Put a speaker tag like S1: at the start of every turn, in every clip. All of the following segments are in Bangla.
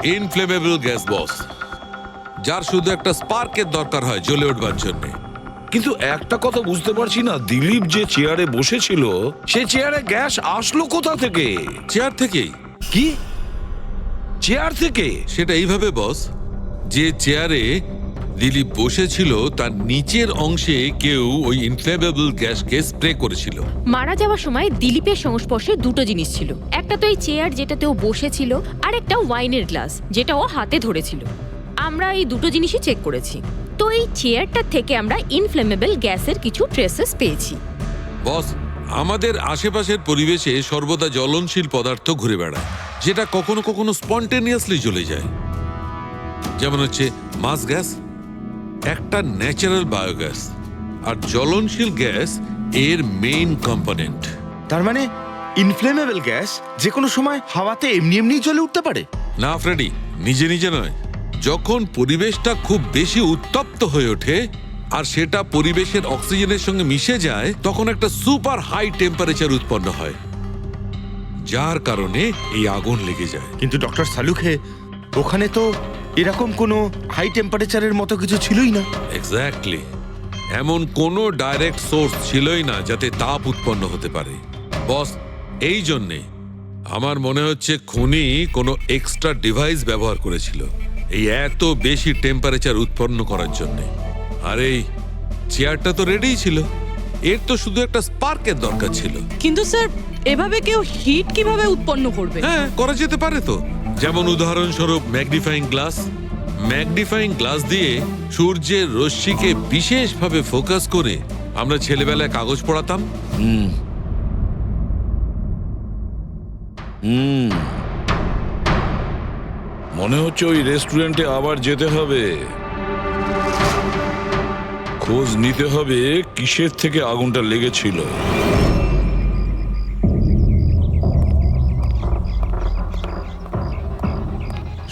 S1: ইনফ্লেমেবল গ্যাস বস, যার শুধু একটা স্পার্কের দরকার হয় জ্বলে উঠবার জন্য।
S2: কিন্তু একটা কথা বুঝতে পারছি না, দিলীপ যে চেয়ারে বসেছিল সে চেয়ারে গ্যাস আসলো কোথা থেকে?
S1: চেয়ার থেকেই।
S2: কি চেয়ার থেকে?
S1: সেটা এইভাবে বস, যে চেয়ারে দিলীপ বসেছিল তার নিচের অংশে কেউ ওই ইনফ্লেমেবল গ্যাসকে স্প্রে করেছিল।
S3: মারা যাওয়ার সময় দিলীপের সংস্পর্শে দুটো জিনিস ছিল, একটা তো এই চেয়ার যেটাতে ও বসেছিল, আর একটা ওয়াইনের গ্লাস যেটা ও হাতে ধরেছিল। আমরা এই দুটো জিনিসই চেক করেছি, তো এই চেয়ারটার থেকে আমরা ইনফ্লেমেবল গ্যাসের কিছু ট্রেসেস পেয়েছি।
S1: বস, আমাদের আশেপাশের পরিবেশে সর্বদা জ্বলনশীল পদার্থ ঘুরে বেড়ায়, যেটা কখনো কখনো স্পন্টেনিয়াসলি জ্বলে যায়। যেমন হচ্ছে মাস গ্যাস, একটা ন্যাচারাল বায়োগ্যাস, আর জ্বলনশীল গ্যাস এর মেইন কম্পোনেন্ট।
S4: তার মানে ইনফ্লেমেবল গ্যাস যে কোনো সময় হাওয়াতে এমনি এমনি জ্বলে উঠতে পারে?
S1: না ফ্রেডি, নিজে নিজে নয়। যখন পরিবেশটা খুব বেশি উত্তপ্ত হয়ে ওঠে আর সেটা পরিবেশের অক্সিজেনের সঙ্গে মিশে যায়, তখন একটা সুপার হাই টেম্পারেচার উৎপন্ন হয়, যার কারণে এই আগুন লেগে যায়।
S4: কিন্তু ডক্টর সালুখে, ওখানে তো এরকম কোনো হাই টেম্পারেচারের মতো কিছু ছিলই না।
S1: এক্স্যাক্টলি, এমন কোনো ডাইরেক্ট সোর্স ছিলই না যাতে তাপ উৎপন্ন হতে পারে। বস, এই জন্যে আমার মনে হচ্ছে খুনি কোনো এক্সট্রা ডিভাইস ব্যবহার করেছিল এই এত বেশি টেম্পারেচার উৎপন্ন করার জন্যে। আর এই চেয়ারটা তো রেডিই ছিল, এর তো শুধু একটা স্পার্কের দরকার ছিল।
S5: কিন্তু স্যার, এভাবে কেউ হিট কিভাবে উৎপন্ন করবে?
S1: হ্যাঁ, করা যেতে পারে তো। যেমন উদাহরণস্বরূপ ম্যাগনিফাইং গ্লাস। ম্যাগনিফাইং গ্লাস দিয়ে সূর্যের রশ্মিকে বিশেষভাবে ফোকাস করে আমরা ছেলেবেলায় কাগজ পড়াতাম।
S2: মনে হচ্ছে ওই রেস্টুরেন্টে আবার যেতে হবে, খোঁজ নিতে হবে কিসের থেকে আগুনটা লেগেছিল।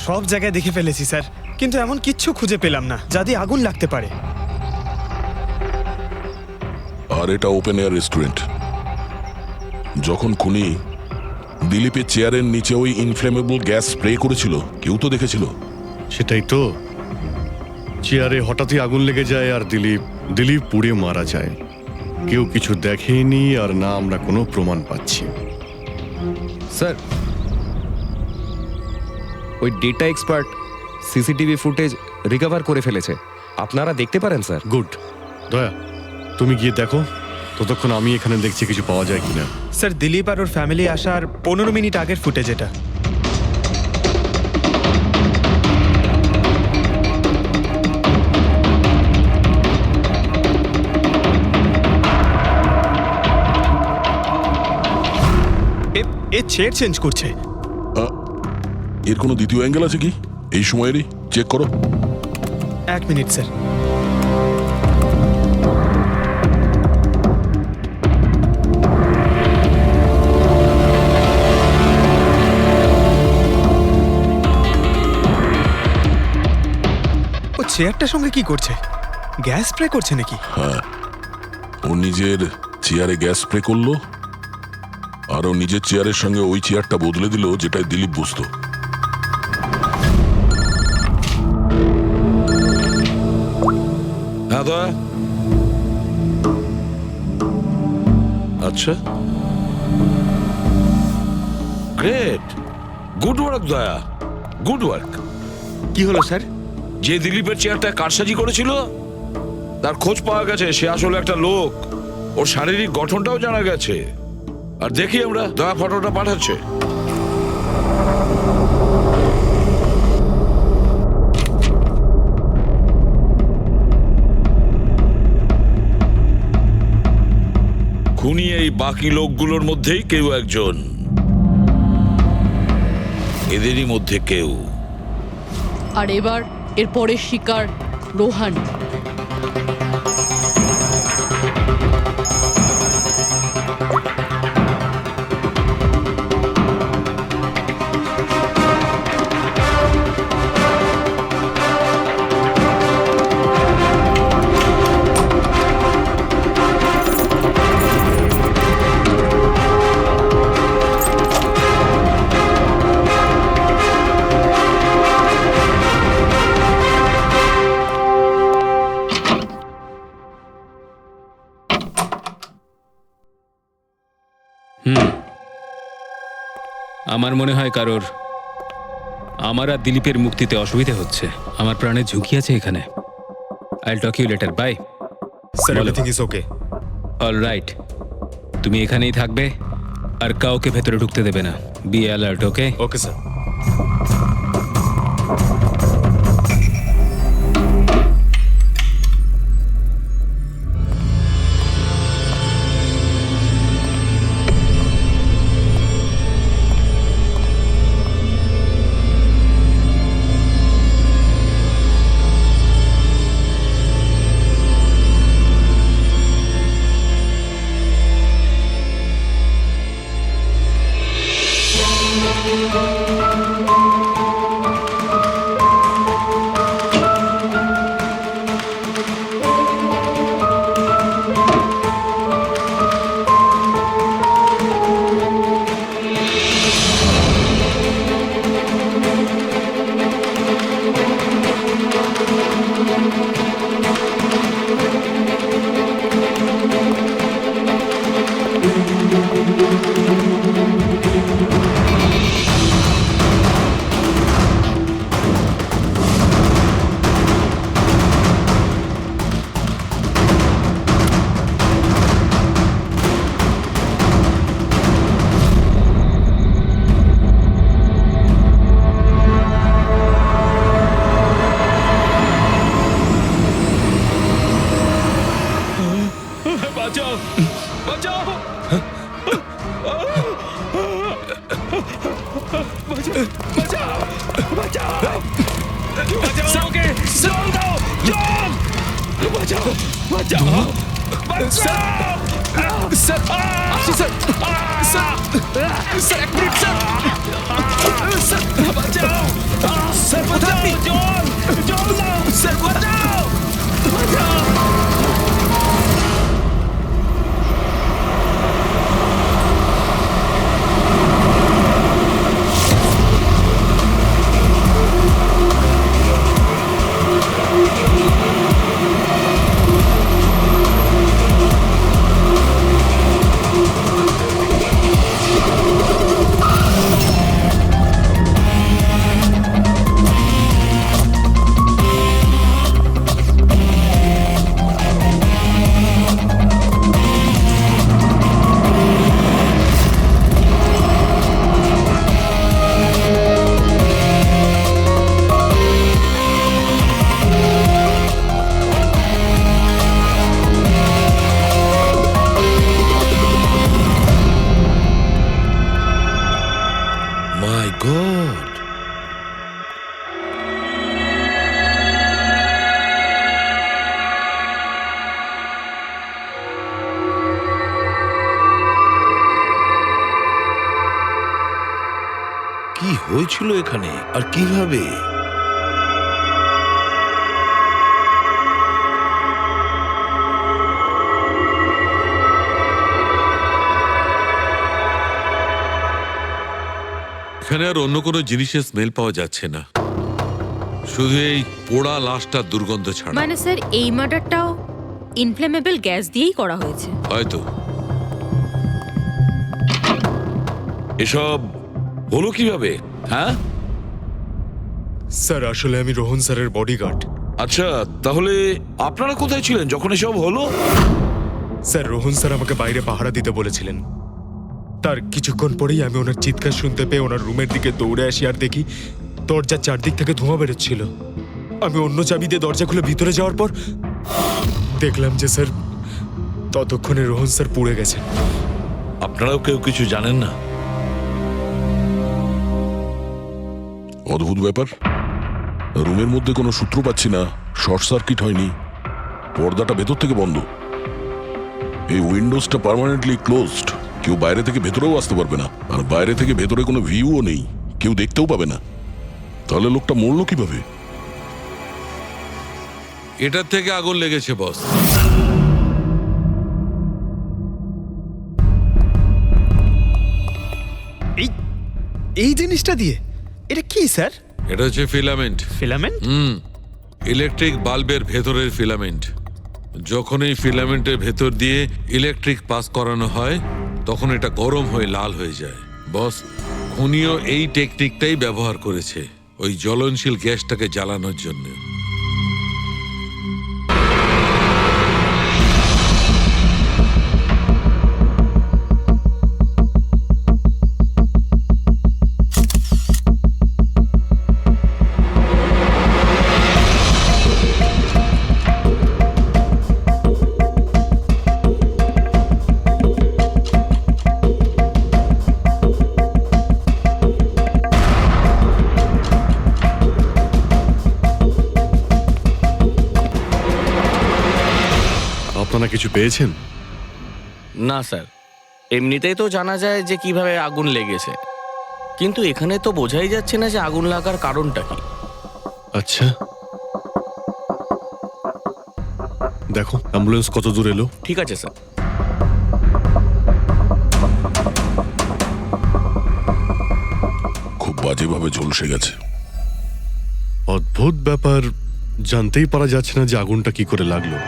S6: সব জায়গায় দেখে ফেলেছি স্যার, কিন্তু এমন কিচ্ছু খুঁজে পেলাম না যা দিয়ে আগুন লাগতে পারে।
S7: আর এটা ওপেন এয়ার রেস্টুরেন্ট। যখন খুনি দিলীপের চেয়ারের নিচে ওই ইনফ্লেমেবল গ্যাস স্প্রে করেছিল, কেউ তো দেখেছিল।
S8: সেটাই তো, চেয়ারে হঠাৎই আগুন লেগে যায় আর দিলীপ পুড়ে মারা যায়। কেউ কিছু দেখেনি, আর না আমরা কোনো প্রমাণ পাচ্ছি।
S9: স্যার, ওই data expert CCTV footage recover করে ফেলেছে, আপনারা দেখতে পারেন স্যার।
S8: গুড। দয়া, তুমি গিয়ে দেখো, ততক্ষণ আমি এখানে দেখছি কিছু পাওয়া যায় কিনা।
S6: স্যার, দিলীপ আর ওর ফ্যামিলি আসার 15 মিনিট আগের ফুটেজ এটা। এ চেয়ার চেঞ্জ করছে।
S7: এর কোনো দ্বিতীয় অ্যাঙ্গেল আছে কি এই সময়েরই? চেক করো।
S6: 1 মিনিট স্যার। ও চেয়ারটার সঙ্গে কি করছে? গ্যাস স্প্রে করছে নাকি?
S7: হ্যাঁ, ও নিজের চেয়ারে গ্যাস স্প্রে করলো, আর ও নিজের চেয়ারের সঙ্গে ওই চেয়ারটা বদলে দিল যেটাই দিলীপ বসতো।
S2: হ্যাঁ দয়া। আচ্ছা, গ্রেট, গুড ওয়ার্ক দয়া, গুড ওয়ার্ক।
S4: কি হলো স্যার?
S2: যে দিলীপের চেয়ারটা কারসাজি করেছিল তার খোঁজ পাওয়া গেছে। সে আসলে একটা লোক, ওর শারীরিক গঠনটাও জানা গেছে। আর দেখি আমরা, দয়া ফটোটা পাঠাচ্ছে। খুনি এই বাকি লোকগুলোর মধ্যেই কেউ একজন, এদেরই মধ্যে কেউ।
S5: আর এবার এর পরের শিকার রোহান।
S10: আমার মনে হয় কারোর আমার আর দিলীপের মুক্তিতে অসুবিধা হচ্ছে। আমার প্রাণের ঝুঁকি আছে এখানে। I will talk you later, bye.
S4: Sir
S10: বলো।
S4: Everything is okay.
S10: All right, তুমি এখানেই থাকবে আর কাউকে ভেতরে ঢুকতে দেবে না। Be alert, okay?
S4: Okay sir.
S2: My god, কি হয়েছিল এখানে আর কিভাবে?
S1: এখানে আর অন্য কোনো জিনিসের স্মেল পাওয়া যাচ্ছে না, শুধু এই পোড়া লাশটার দুর্গন্ধ ছাড়া।
S3: মানে স্যার এই মার্ডারটাও ইনফ্লেমেবল গ্যাস দিয়েই করা হয়েছে।
S1: হয়তো।
S2: এসব হলো কিভাবে? হ্যাঁ
S4: স্যার আসলে আমি রোহন স্যারের বডিগার্ড।
S2: আচ্ছা, তাহলে আপনারা কোথায় ছিলেন যখন এসব হলো?
S4: স্যার রোহন স্যার আমাকে বাইরে পাহারা দিতে বলেছিলেন। তার কিছুক্ষণ পরেই আমি ওনার চিৎকার শুনতে পেয়ে ওনার রুমের দিকে দৌড়ে আসি আর দেখি দরজার চারদিক থেকে ধোঁয়া বেরোচ্ছিল। আমি অন্য চাবি দিয়ে দরজা খুলে ভিতরে যাওয়ার পর দেখলাম যে স্যার ততক্ষণে রোহন স্যার পুড়ে গেছে।
S2: আপনারাও কেউ কিছু জানেন না?
S7: অদ্ভুত ব্যাপার, রুমের মধ্যে কোনো সূত্র পাচ্ছি না, শর্ট সার্কিট হয়নি, পর্দাটা ভেতর থেকে বন্ধ, এই উইন্ডোজটা পার্মানেন্টলি ক্লোজড, কেউ বাইরে থেকে ভেতরেও আসতে পারবে না, আর বাইরে থেকে ভেতরে কোনো ভিউও নেই, কেউ দেখতেও পাবে না। তাহলে লোকটা মরলো কিভাবে?
S1: এটার থেকে আগুন লেগেছে বস।
S6: এই জিনিসটা দিয়ে এটা কি স্যার?
S1: এটা হচ্ছে ফিলামেন্ট।
S6: ফিলামেন্ট?
S1: ইলেকট্রিক বাল্বের ভেতরের ফিলামেন্ট। যখন এই ফিলামেন্টের ভেতর দিয়ে ইলেকট্রিক পাস করানো হয় তখন এটা গরম হয়ে লাল হয়ে যায়। বস, খুনিও এই টেকনিকটাই ব্যবহার করেছে ওই জ্বলনশীল গ্যাসটাকে জ্বালানোর জন্য।
S8: আপনারা কিছু পেয়েছেন?
S11: না স্যার, এমনিতেই তো জানা যায় যে কিভাবে আগুন লেগেছে, কিন্তু এখানে তো বোঝাই যাচ্ছে না যে আগুন লাগার কারণটা কি।
S8: আচ্ছা, দেখো অ্যাম্বুলেন্স কত দূর এলো।
S11: ঠিক আছে স্যার।
S7: খুব বাজেভাবে ঝলসে গেছে।
S8: অদ্ভুত ব্যাপার, জানতেই পারা যাচ্ছে না যে আগুনটা কি করে লাগলো।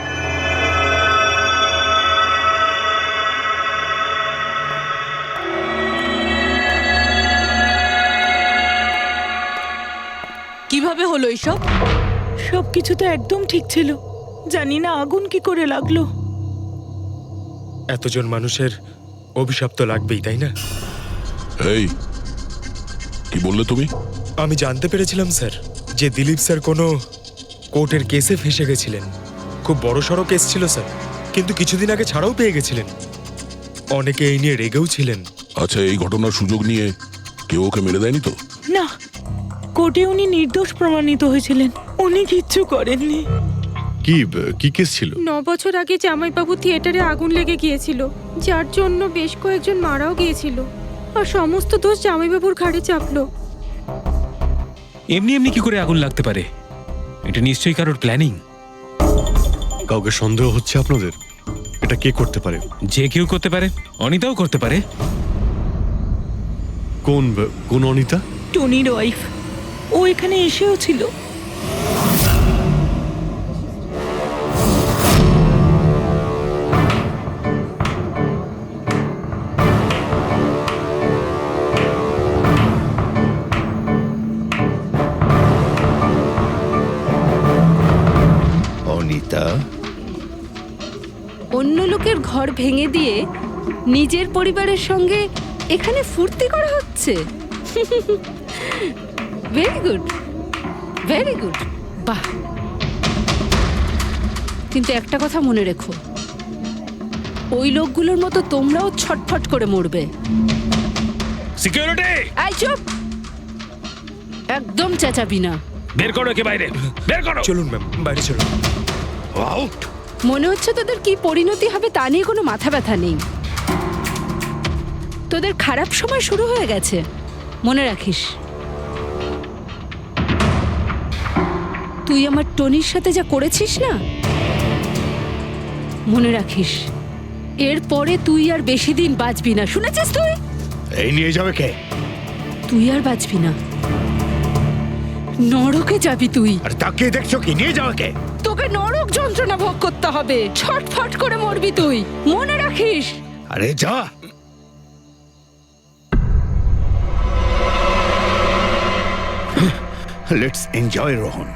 S5: কিভাবে হলো এইসব?
S12: সবকিছু তো একদম ঠিক ছিল, জানি না আগুন কি করে লাগলো।
S4: এতজন মানুষের অভিশাপ তো লাগবেই, তাই না?
S7: এই কি বললে তুমি?
S4: আমি জানতে পেরেছিলাম স্যার যে দিলীপ স্যার কোনো কোর্টের কেসে ফেঁসে গেছিলেন। খুব বড়সড় কেস ছিল স্যার, কিন্তু কিছুদিন আগে ছাড়াও পেয়ে গেছিলেন। অনেকে এই নিয়ে রেগেও ছিলেন।
S7: আচ্ছা, এই ঘটনার সুযোগ নিয়ে কেউ ওকে মেরে দেয়নি তো?
S12: না, কোর্টে উনি নির্দোষ প্রমাণিত হয়েছিলেন, উনি কিচ্ছু করেননি।
S8: কি কি কেস ছিল?
S3: 9 বছর আগে জামাইবাবু থিয়েটারে আগুন লেগে গিয়েছিল, যার জন্য বেশ কয়েকজন মারাও গিয়েছিল, আর সমস্ত দোষ জামাইবাবুর ঘাড়ে চাপলো।
S10: এমনি এমনি কি করে আগুন লাগতে পারে? এটা নিশ্চয়ই কারোর প্ল্যানিং।
S8: কাউকে সন্দেহ হচ্ছে আপনাদের? এটা কে করতে পারে?
S10: যে কেউ করতে পারে, অনিতাও করতে পারে।
S8: কোন কোন অনিতা?
S12: টনির ওয়াইফ, ও এখানে এসেও ছিল।
S13: অনিতা,
S5: অন্য লোকের ঘর ভেঙে দিয়ে নিজের পরিবারের সঙ্গে এখানে ফুর্তি করা হচ্ছে। ভেরি গুড, ভেরি গুড, বাহ। কিন্তু একটা কথা মনে রেখো, ওই লোকগুলোর মতো তোমরাও ছটফট করে মরবে।
S10: সিকিউরিটি,
S5: আই চুপ, একদম চেঁচাবি না।
S10: বের করো একে বাইরে, বের করো।
S4: চলুন ম্যাম, বাইরে চলুন।
S13: আউট।
S5: মনে হচ্ছে তোদের কি পরিণতি হবে তা নিয়ে কোনো মাথা ব্যথা নেই। তোদের খারাপ সময় শুরু হয়ে গেছে, মনে রাখিস। তুই আমার টনির সাথে যা করেছিস না, মনে রাখিস এরপরে তুই আর বেশি দিন বাঁচবি না, শুনেছিস? তুই
S13: এই নিয়ে যাবে কে?
S5: তুই আর বাঁচবি না, নরকে যাবি তুই।
S13: আর তাকিয়ে দেখছো কি? নিয়ে যাবে কে?
S5: তোকে নরক যন্ত্রণা ভোগ করতে হবে, ছটফট করে মরবি তুই, মনে রাখিস।
S13: আরে যা। Let's enjoy Rohan.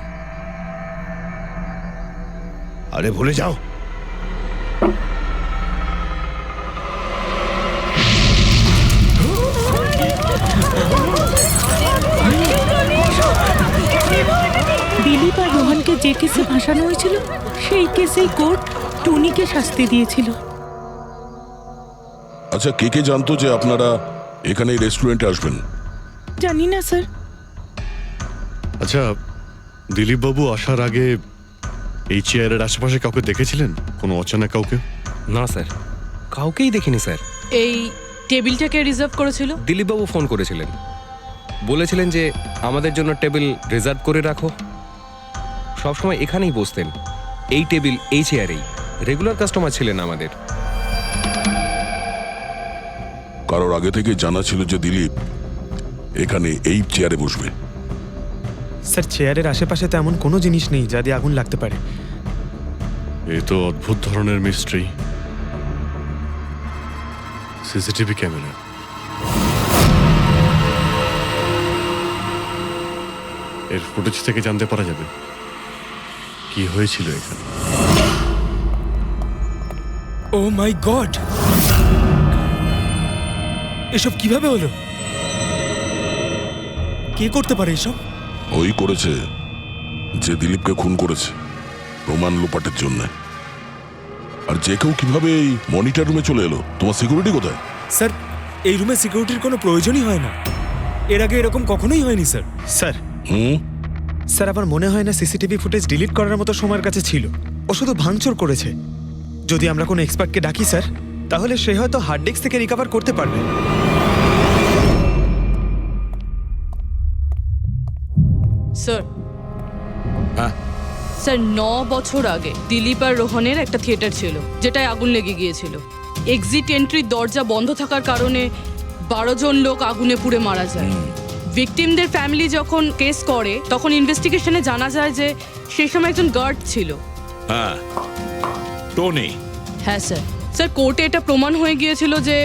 S13: আরে ভুলে যাও।
S12: দিলীপ আর রোহনকে যে কেসে ভাসানো হয়েছিল, সেই কেসেই কোর্ট টনিকে শাস্তি দিয়েছিল।
S7: আচ্ছা, কে কে জানতো যে আপনারা এখানে এই রেস্টুরেন্টে আসবেন?
S12: জানি না স্যার।
S8: আচ্ছা, দিলীপ বাবু আসার আগে এই চেয়ারের আশেপাশে কাউকে দেখেছিলেন? কোনো অচেনা কাউকে?
S9: না স্যার, কাউকেই দেখিনি স্যার।
S5: এই টেবিলটাকে রিজার্ভ করেছিল?
S9: দিলীপবাবু ফোন করেছিলেন, বলেছিলেন যে আমাদের জন্য টেবিল রিজার্ভ করে রাখো। সবসময় এখানেই বসতেন, এই টেবিল এই চেয়ারেই। রেগুলার কাস্টমার ছিলেন আমাদের।
S7: কারোর আগে থেকে জানা ছিল যে দিলীপ এখানে এই চেয়ারে বসবে?
S6: স্যার, চেয়ারের আশেপাশে তো এমন কোনো জিনিস নেই যা দিয়ে আগুন লাগতে পারে।
S8: এ তো অদ্ভুত ধরনের মিস্ট্রি। CCTV camera. এর ফুটেজ থেকে জানতে পারা যাবে কি হয়েছিল এখানে।
S6: ও মাই গড, এসব কিভাবে হলো? কে করতে পারে এসব?
S7: ওই করেছে যে দিলীপকে খুন করেছে প্রমাণ লোপাটের জন্য। আর যে কেউ কিভাবে এই মনিটর রুমে চলে এলো? তোমার সিকিউরিটি কোথায়?
S6: স্যার, এই রুমে সিকিউরিটির কোনো প্রয়োজনই হয় না। এর আগে এরকম কখনোই হয়নি স্যার। স্যার স্যার আমার মনে হয় না সিসিটিভি ফুটেজ ডিলিট করার মতো সময়ের কাছে ছিল। ও শুধু ভাঙচুর করেছে। যদি আমরা কোনো এক্সপার্টকে ডাকি স্যার, তাহলে সে হয়তো হার্ড ডিস্ক থেকে রিকভার করতে পারবে।
S5: স্যার, স্যার 9 বছর আগে দিলীপ আর রোহনের একটা থিয়েটার ছিল যেটায় আগুন লেগে গিয়েছিল। এক্সিট এন্ট্রির দরজা বন্ধ থাকার কারণে 12 জন লোক আগুনে পুড়ে মারা যায়। ভিকটিমদের ফ্যামিলি যখন কেস করে তখন ইনভেস্টিগেশনে জানা যায় যে সেই সময় একজন গার্ড ছিল।
S2: হ্যাঁ, টনি।
S5: হ্যাঁ স্যার। স্যার, কোর্টে এটা প্রমাণ হয়ে গিয়েছিল যে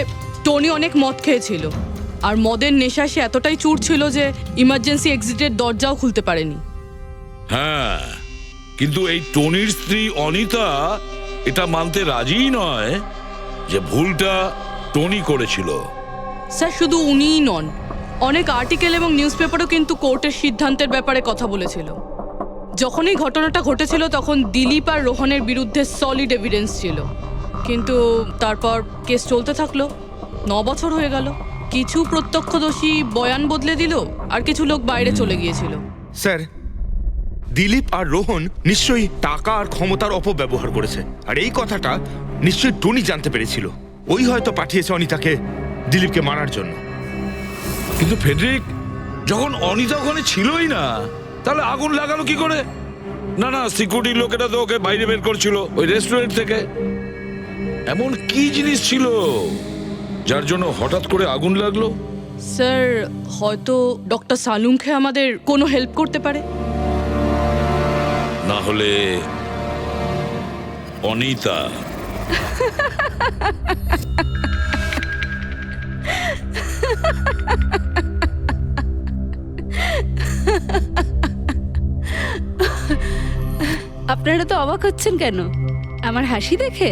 S5: টনি অনেক মদ খেয়েছিল আর মদের নেশায় সে এতটাই চুর ছিল যে ইমার্জেন্সি এক্সিটের দরজাও খুলতে পারেনি।
S2: হ্যাঁ, কিন্তু এই টনির স্ত্রী অনিতা এটা মানতে রাজিই নয় যে ভুলটা টনি করেছিল।
S5: স্যার, শুধু উনিই নন, অনেক আর্টিকেল এবং নিউজ পেপারও কিন্তু কোর্টের সিদ্ধান্তের ব্যাপারে কথা বলেছিল। যখন এই ঘটনাটা ঘটেছিল তখন দিলীপ আর রোহনের বিরুদ্ধে সলিড এভিডেন্স ছিল, কিন্তু তারপর কেস চলতে থাকলো। 9 বছর হয়ে গেল। কিছু প্রত্যক্ষদর্শী বয়ান বদলে দিল আর কিছু লোক বাইরে চলে গিয়েছিল।
S4: স্যার, দিলীপ আর রোহন নিশ্চয়ই টাকা আর ক্ষমতার অপব্যবহার করেছে, আর এই কথাটা নিশ্চয়ই টনি জানতে পেরেছিল। ওই হয়তো পাঠিয়েছে অনিতাকে দিলীপকে মারার জন্য।
S2: কিন্তু ফেডরিক, যখন অনিতা ওখানে ছিলই না, তাহলে আগুন লাগালো কি করে? না না, সিকিউরিটি লোকেরা তো ওকে বাইরে বের করছিল ওই রেস্টুরেন্ট থেকে। এমন কি জিনিস ছিল যার জন্য হঠাৎ করে আগুন লাগলো?
S5: স্যার, হয়তো ডক্টর সালুংখে আমাদের কোনো হেল্প করতে পারে।
S2: না হলে অনিতা।
S5: আপনারা তো অবাক হচ্ছেন কেন? আমার হাসি দেখে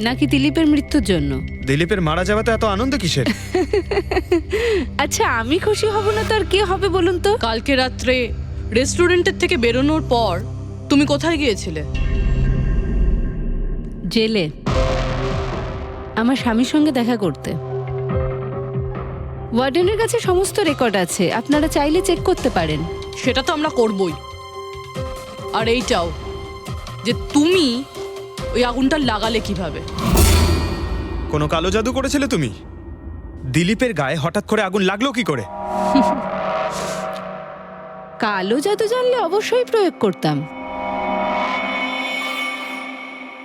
S5: নাকি দিলীপের মৃত্যুর জন্য?
S6: দিলীপের মারা যাওয়াতে এত আনন্দ কিসের?
S5: আচ্ছা, আমি খুশি হব না তো আর কে হবে বলুন তো? কালকে রাত্রে রেস্টুরেন্টের থেকে বেরোনোর পর তুমি কোথায় গিয়েছিলে? জেলে আমার স্বামীর সঙ্গে দেখা করতে। ওয়ার্ডেনের কাছে সমস্ত রেকর্ড আছে, আপনারা চাইলে চেক করতে পারেন। সেটা তো আমরা করবই। আর এইটাও যে তুমি ওই আগুনটা লাগালে কিভাবে?
S6: কোনো কালো জাদু করেছিলে তুমি? দিলীপের গায়ে হঠাৎ করে আগুন লাগলো কি করে?
S5: কালো জাদু জানলে অবশ্যই প্রয়োগ করতাম,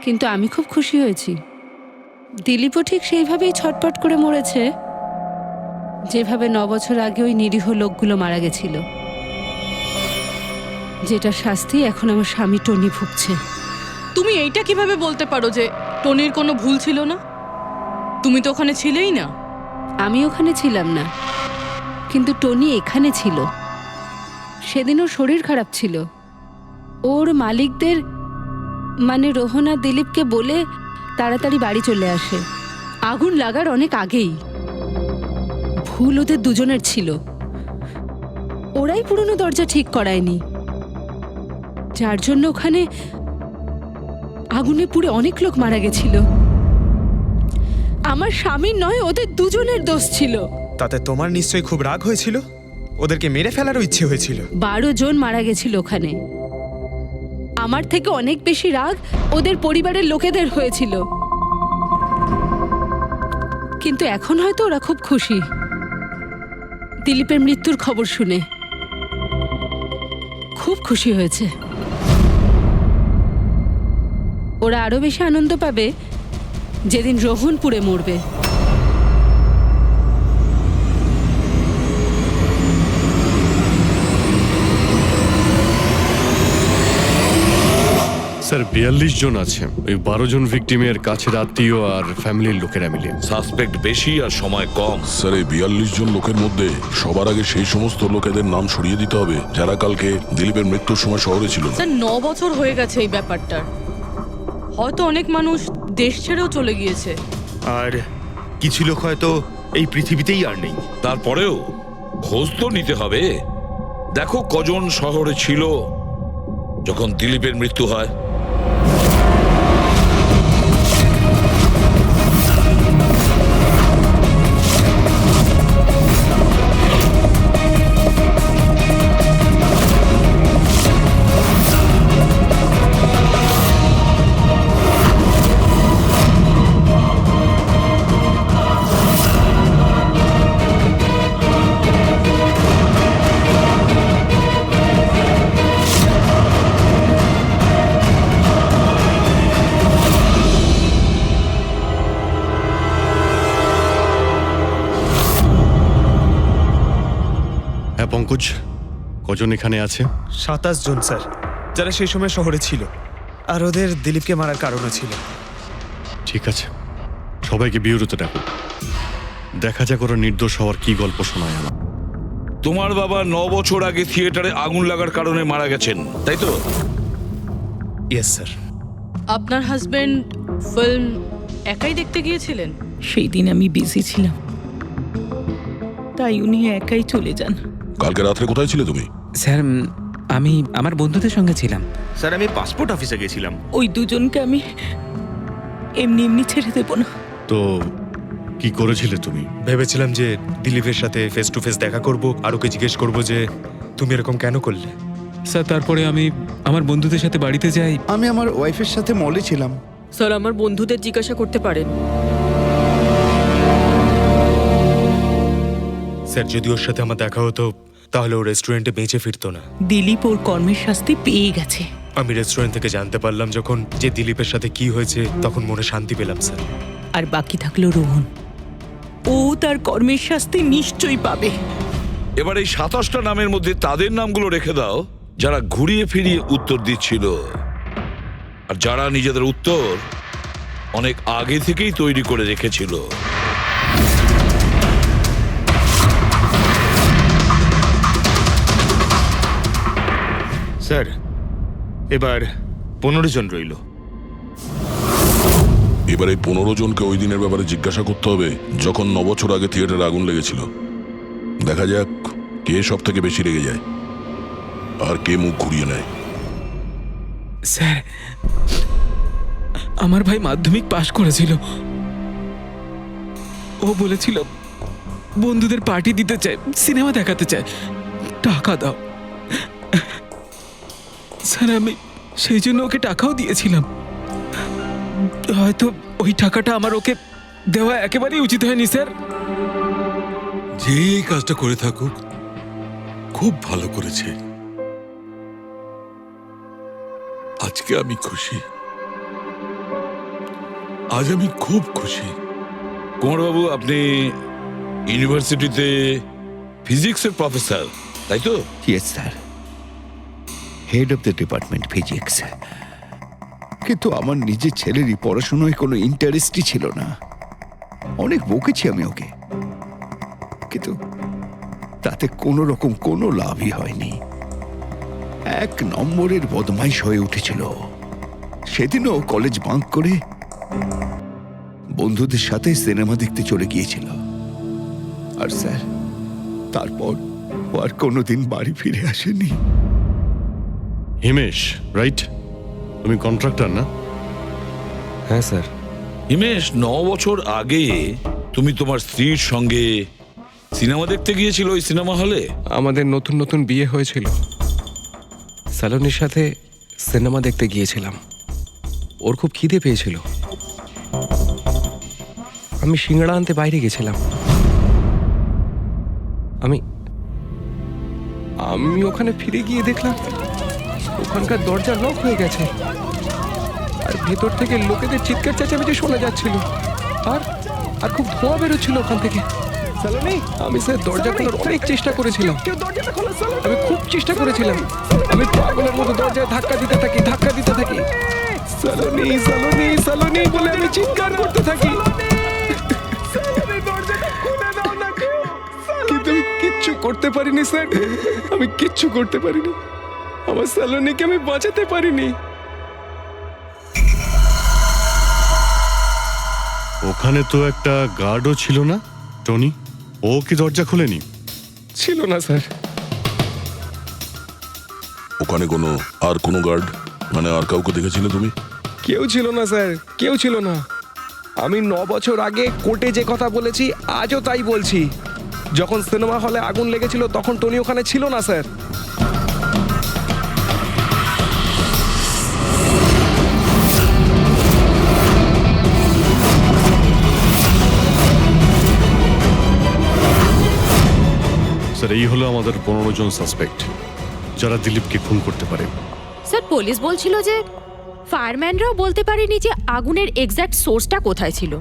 S5: কিন্তু আমি খুব খুশি হয়েছি। দিলীপও ঠিক সেইভাবেই ছটপট করে মরেছে যেভাবে 9 বছর আগে ওই নিরীহ লোকগুলো মারা গেছিল, যেটা শাস্তি এখন আমার স্বামী টনি ভুগছে। তুমি এইটা কিভাবে বলতে পারো যে টনির কোনো ভুল ছিল না? তুমি তো ওখানে ছিলেই না। আমি ওখানে ছিলাম না, কিন্তু টনি এখানে ছিল। সেদিন ওর শরীর খারাপ ছিল। ওর মালিকদের মানে রোহন আর দিলীপকে বলে তাড়াতাড়ি বাড়ি চলে আসে আগুন লাগার অনেক আগেই। ভুল ওদের দুজনের ছিল। ওরাই পুরনো দরজা ঠিক করায়নি, যার জন্য ওখানে আগুনে পুড়ে অনেক লোক মারা গেছিল। আমার স্বামীর নয়, ওদের দুজনের দোষ ছিল।
S6: তাতে তোমার নিশ্চয়ই খুব রাগ হয়েছিল, ওদেরকে মেরে ফেলারও ইচ্ছে হয়েছিল।
S5: 12 জন মারা গেছিল ওখানে। আমার থেকে অনেক বেশি রাগ ওদের পরিবারের লোকেদের হয়েছিল, কিন্তু এখন হয়তো ওরা খুব খুশি দিলীপের মৃত্যুর খবর শুনে। খুব খুশি হয়েছে। ওরা আরো বেশি আনন্দ পাবে যেদিন রোহন পুড়ে মরবে।
S8: স্যার, 42 জন আছে, ওই 12 জন ভিকটিমের কাছের আত্মীয় আর ফ্যামিলির লোকেরা মিলে।
S2: সাসপেক্ট বেশি আর সময় কম।
S7: স্যার এই 42 জন লোকের মধ্যে সবার আগে সেই সমস্ত লোকেদের নাম সরিয়ে দিতে হবে যারা কালকে দিলীপের মৃত্যুর সময় শহরে ছিল না।
S5: স্যার 9 বছর হয়ে গেছে এই ব্যাপারটার। হয়তো অনেক মানুষ দেশ ছেড়েও চলে গিয়েছে।
S13: আর কিছু লোক হয়তো এই পৃথিবীতেই আর নেই।
S2: তারপরেও খোঁজ তো নিতে হবে। দেখো কজন শহরে ছিল যখন দিলীপের মৃত্যু হয়।
S8: হ্যাঁ পঙ্কজ, কজন এখানে আছে?
S6: 27 জন স্যার, যারা সেই সময় শহরে ছিল, আর ওদের দিলীপকে মারার কারণও ছিল।
S8: ঠিক আছে, সবাইকে বিউরোতে ডাকো। দেখা যাক ওরা নির্দোষ হওয়ার কি গল্প শোনায় আমার।
S2: তোমার বাবা 9 বছর আগে থিয়েটারে আগুন লাগার কারণে মারা গেছেন, তাই তো?
S6: Yes sir.
S5: আপনার হাজবেন্ড ফিল্ম একাই দেখতে গিয়েছিলেন?
S12: সেই দিন আমি বিজি ছিলাম, তাই উনি একাই চলে যান।
S7: কালকে রাত্রে কোথায় ছিলে তুমি?
S10: স্যার আমি আমার বন্ধুদের সঙ্গে ছিলাম।
S13: স্যার আমি পাসপোর্ট অফিসে গেছিলাম।
S12: ওই দুজনকে আমি এমনি এমনি ছেড়ে দেব না।
S8: তো কি করেছিলে তুমি?
S6: ভেবেছিলাম যে দিলীপের সাথে ফেস টু ফেস দেখা করব, আর ওকে জিজ্ঞেস করব যে তুমি এরকম কেন করলে।
S10: স্যার তারপরে আমি আমার বন্ধুদের সাথে বাড়িতে যাই।
S13: আমি আমার ওয়াইফের সাথে মলে ছিলাম।
S3: স্যার আমার বন্ধুদের জিজ্ঞাসা করতে পারেন।
S6: স্যার যদি ওর সাথে আমার দেখা হতো তাহলে ও রেস্টুরেন্টে বেঁচে ফিরতো না।
S12: দিলীপ ওর কর্মের শাস্তি পেয়ে গেছে।
S6: আমি রেস্টুরেন্ট থেকে জানতে পারলাম যখন যে দিলীপের সাথে কি হয়েছে, তখন মনে শান্তি পেলাম স্যার।
S12: আর বাকি থাকলো রোহন, ও তার কর্মের শাস্তি নিশ্চয়ই পাবে।
S2: এবার এই 27টা নামের মধ্যে তাদের নামগুলো রেখে দাও যারা ঘুরিয়ে ফিরিয়ে উত্তর দিচ্ছিল, আর যারা নিজেদের উত্তর অনেক আগে থেকেই তৈরি করে রেখেছিল।
S13: স্যার এবার 15 জন রইল।
S7: এবার এই 15 জনকে ওই দিনের ব্যাপারে জিজ্ঞাসা করতে হবে যখন 9 বছর আগে থিয়েটারে আগুন লেগেছিল। দেখা যাক কে সব থেকে বেশি রেগে যায় আর কে মুখ ঘুরিয়ে নেয়।
S10: স্যার আমার ভাই মাধ্যমিক পাশ করেছিল। ও বলেছিল বন্ধুদের পার্টি দিতে চায়, সিনেমা দেখাতে চায়, টাকা দাও। স্যার আমি সেই জন্য ওকে টাকাও দিয়েছিলাম। হয়তো ওই টাকাটা আমার ওকে দেওয়া একেবারেই উচিত হয়নি স্যার।
S1: যে এই কাজটা করে থাকুক খুব ভালো করেছে। আজকে আমি খুশি, আজ আমি খুব খুশি।
S2: কুমারবাবু আপনি ইউনিভার্সিটিতে ফিজিক্সের প্রফেসর, তাই তো?
S13: Yes sir, head of the department physics. কিন্তু আমার নিজের ছেলেরই পড়াশোনায় কোনো ইন্টারেস্টই ছিল না। অনেক বকেছি আমি ওকে, কিন্তু তাতে কোনো রকম কোনো লাভই হয়নি। 1 নম্বরের বদমাইশ হয়ে উঠেছিল। সেদিনও কলেজ বাঙ্ক করে বন্ধুদের সাথে সিনেমা দেখতে চলে গিয়েছিল। আর স্যার তারপর ও আর কোনোদিন বাড়ি ফিরে আসেনি।
S8: হিমেশ, রাইট? তুমি কন্ট্রাক্টর না?
S9: হ্যাঁ স্যার।
S2: হিমেশ, 9 বছর আগে তুমি তোমার স্ত্রীর সঙ্গে সিনেমা দেখতে গিয়েছিল ওই সিনেমা হলে।
S9: আমাদের নতুন নতুন বিয়ে হয়েছিল, স্যালোনির সাথে সিনেমা দেখতে গিয়েছিলাম। ওর খুব খিদে পেয়েছিল, আমি সিঙ্গাড়া আনতে বাইরে গেছিলাম। আমি আমি ওখানে ফিরে গিয়ে দেখলাম ওখানকার দরজা লক হয়ে গেছে, আর ভেতর থেকে লোকেদের চিৎকার চেঁচামেচি শোনা যাচ্ছিল, আর আর খুব ধোঁয়া বেরোচ্ছিল ওখান থেকে। আমি স্যার দরজা খোলার অনেক চেষ্টা করেছিলাম, আমি খুব চেষ্টা করেছিলাম। আমি পাগলের মতো দরজায় ধাক্কা দিতে থাকি। সালোনি সালোনি সালোনি বলে আমি চিৎকার করতে থাকি, কিন্তু আমি কিচ্ছু করতে পারিনি স্যার, আমি কিচ্ছু করতে পারিনি, আমার সালোনিকে আমি বাঁচাতে পারিনি।
S8: ওখানে তো একটা গার্ডও ছিল না টনি? ও কি দরজা খুলেনি?
S9: ছিল না স্যার।
S7: ওখানে কোনো গার্ড মানে আর কাউকে দেখেছিলে তুমি?
S9: কেউ ছিল না স্যার, কেউ ছিল না। আমি 9 বছর আগে কোর্টে যে কথা বলেছি আজও তাই বলছি। যখন সিনেমা হলে আগুন লেগেছিল তখন টনি ওখানে ছিল না স্যার।
S8: স্যার, এই হলো আমাদের 15 জন সাসপেক্ট যারা দিলীপকে খুন করতে পারে।
S3: স্যার পুলিশ বলছিল যে ফায়ারম্যানরাও বলতে পারেনি যে আগুনের এক্স্যাক্ট সোর্সটা কোথায় ছিল।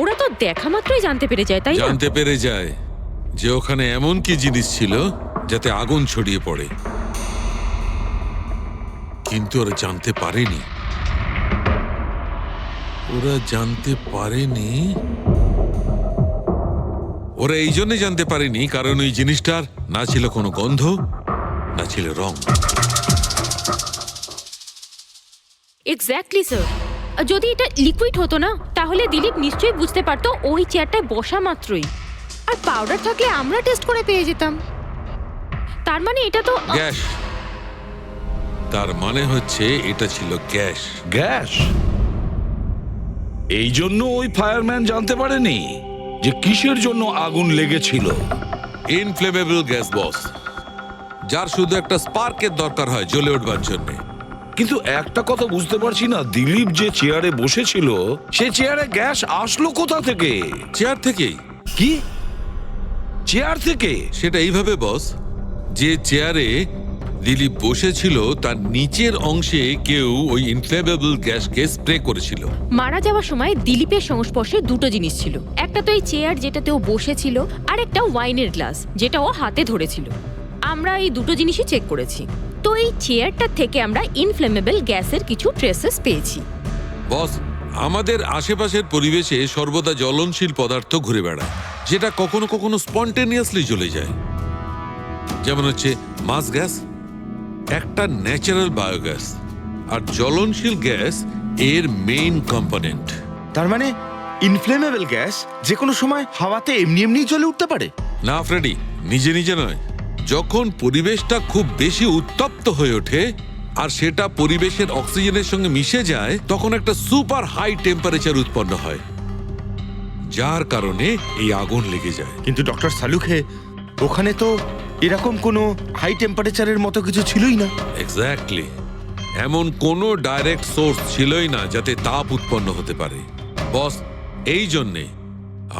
S3: ওরা তো দেখা মাত্রই জানতে পেরে যায়, তাই না?
S1: জানতে পেরে যায় যে ওখানে এমন কি জিনিস ছিল যাতে আগুন ছড়িয়ে পড়ে, কিন্তু ওরা জানতে পারেনি ওরা এই জন্য জানতে পারেনি কারণ ওই জিনিসটার না ছিল কোনো গন্ধ, না ছিল রং।
S3: Exactly sir. যদি এটা লিকুইড হতো না তাহলে দিলীপ নিশ্চয়ই বুঝতে পারতো ওই চেয়ারটায় বসা মাত্রই। আর পাউডার থাকলে আমরা টেস্ট করে পেয়ে যেতাম। তার মানে এটা তো
S1: গ্যাস। তার মানে হচ্ছে এটা ছিল গ্যাস।
S2: গ্যাস? এই জন্য ওই ফায়ারম্যান জানতে পারেনি যে কিসের জন্য আগুন লেগেছিল।
S1: ইনফ্লেমেবল গ্যাস বস, যার শুধু একটা স্পার্কের দরকার হয় জ্বলে উঠবার জন্য।
S2: কিন্তু একটা কথা বুঝতে পারছি না, দিলীপ যে চেয়ারে বসেছিল সে চেয়ারে গ্যাস আসলো কোথা থেকে?
S1: চেয়ার থেকেই।
S2: কি চেয়ার থেকে?
S1: সেটা এইভাবে বস, যে চেয়ারে দিলীপ বসেছিল তার নিচের অংশে কেউ ওই ইনফ্লেমেবল গ্যাসকে স্প্রে করেছিল।
S3: মারা যাওয়ার সময় দিলীপের সংস্পর্শে দুটো জিনিস ছিল। একটা তো এই চেয়ার যেটাতে ও বসেছিল, আর একটা ওয়াইনের গ্লাস যেটা ও হাতে ধরেছিল। আমরা এই দুটো জিনিসই চেক করেছি। তো এই চেয়ারটা থেকে আমরা ইনফ্লেমেবল গ্যাসের কিছু ট্রেসেস পেয়েছি।
S1: বস, আমাদের আশেপাশের পরিবেশে সর্বদা জ্বলনশীল পদার্থ ঘুরে বেড়ায়, যেটা কখনো কখনো স্পন্টেনিয়াসলি জ্বলে যায়। যেমন হচ্ছে মাস গ্যাস, একটা ন্যাচারাল বায়োগ্যাস, আর জ্বলনশীল গ্যাস এর মেইন কম্পোনেন্ট।
S14: তার মানে ইনফ্লেমেবল গ্যাস যে কোনো সময় হাওয়াতে এমনি এমনি জ্বলে উঠতে পারে?
S1: না ফ্রেডি, নিজে নিজে নয়। যখন পরিবেশটা খুব বেশি উত্তপ্ত হয়ে ওঠে আর সেটা পরিবেশের অক্সিজেনের সঙ্গে মিশে যায়, তখন একটা সুপার হাই টেম্পারেচার উৎপন্ন হয়, যার কারণে এই আগুন লেগে যায়।
S14: কিন্তু ডক্টর সালুখে, ওখানে তো এরকম কোনো হাই টেম্পারেচারের মতো কিছু ছিলই না।
S1: এক্স্যাক্টলি, এমন কোনো ডাইরেক্ট সোর্স ছিলই না যাতে তাপ উৎপন্ন হতে পারে। বস, এই জন্যে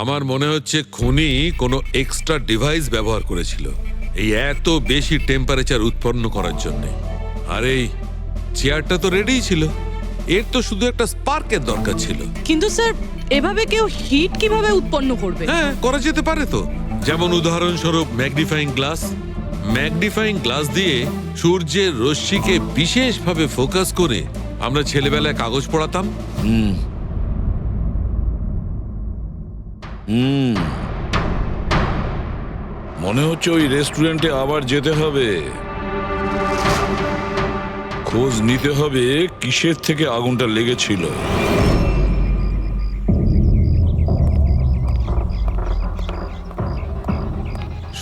S1: আমার মনে হচ্ছে খুনি কোনো এক্সট্রা ডিভাইস ব্যবহার করেছিল এই এত বেশি টেম্পারেচার উৎপন্ন করার জন্য। আর এই চেয়ারটা তো রেডিই ছিল, এর তো শুধু একটা স্পার্কের দরকার ছিল।
S5: কিন্তু স্যার, এভাবে কেউ হিট কিভাবে উৎপন্ন করবে?
S1: হ্যাঁ, করা যেতে পারে তো। যেমন উদাহরণস্বরূপ ম্যাগনিফাইং গ্লাস। ম্যাগনিফাইং গ্লাস দিয়ে সূর্যের রশ্মিকে বিশেষভাবে ফোকাস করে আমরা ছেলেবেলায় কাগজ পড়াতাম।
S2: মনে হচ্ছে ওই রেস্টুরেন্টে আবার যেতে হবে, খোঁজ নিতে হবে কিসের থেকে আগুনটা লেগেছিল।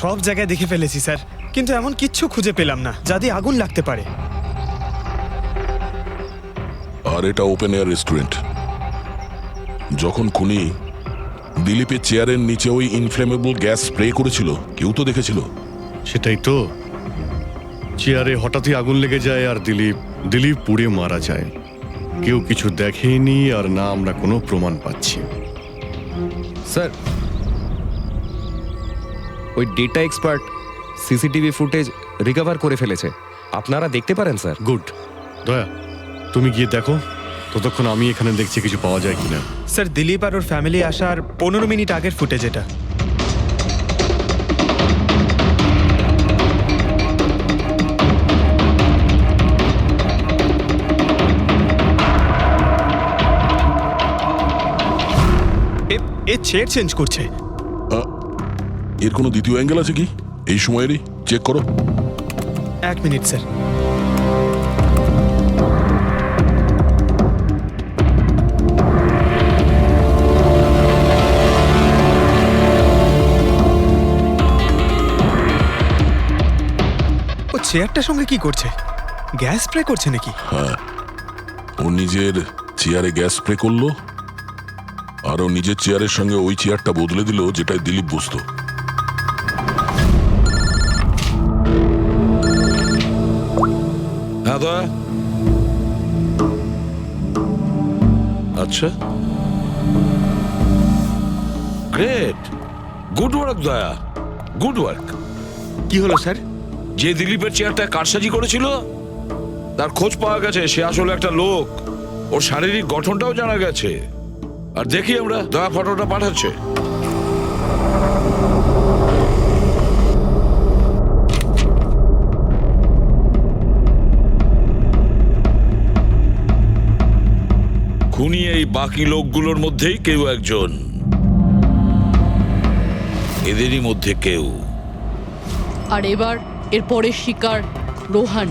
S6: সব জায়গায় দেখে ফেলেছি স্যার, কিন্তু এমন কিচ্ছু খুঁজে পেলাম না যাতে আগুন লাগতে পারে।
S7: আর এটা ওপেন এয়ার রেস্টুরেন্ট। যখন খুনি দিলীপের চেয়ারের নিচে ওই ইনফ্লেমেবল গ্যাস স্প্রে করেছিল, কেউ তো দেখেছিল।
S8: সেটাই তো, চেয়ারে হঠাৎই আগুন লেগে যায় আর দিলীপ পুড়ে মারা যায়। কেউ কিছু দেখেনি আর না আমরা কোনো প্রমাণ পাচ্ছি।
S15: স্যার, ওই data expert CCTV footage recover করে ফেলেছে, আপনারা দেখতে পারেন স্যার।
S8: গুড। দয়া, তুমি গিয়ে দেখো, ততক্ষণ আমি এখানে দেখছি কিছু পাওয়া যায় কিনা।
S6: স্যার, দিলীপ আর ওর ফ্যামিলি আসার 15 মিনিট আগের ফুটেজ এটা।
S4: চেয়ার চেঞ্জ করছে।
S7: এর কোনো দ্বিতীয় অ্যাঙ্গেল আছে কি এই সময়েরই? চেক করো।
S4: 1 মিনিট স্যার। ও চেয়ারটার সঙ্গে কি করছে? গ্যাস স্প্রে করছে নাকি?
S7: হ্যাঁ, ও নিজের চেয়ারে গ্যাস স্প্রে করলো আর ও নিজের চেয়ারের সঙ্গে ওই চেয়ারটা বদলে দিল যেটায় দিলীপ বসতো।
S2: হ্যাঁ দয়া। আচ্ছা, গ্রেট, গুড ওয়ার্ক দয়া, গুড ওয়ার্ক।
S14: কি হলো স্যার?
S2: যে দিলীপের চেয়ারটা কারসাজি করেছিল তার খোঁজ পাওয়া গেছে। সে আসলে একটা লোক, ওর শারীরিক গঠনটাও জানা গেছে। আর দেখি আমরা, দয়া ফটোটা পাঠাচ্ছে। খুনি এই বাকি লোকগুলোর মধ্যেই কেউ একজন, এদেরই মধ্যে কেউ।
S5: আর এবার এর পরের শিকার রোহান।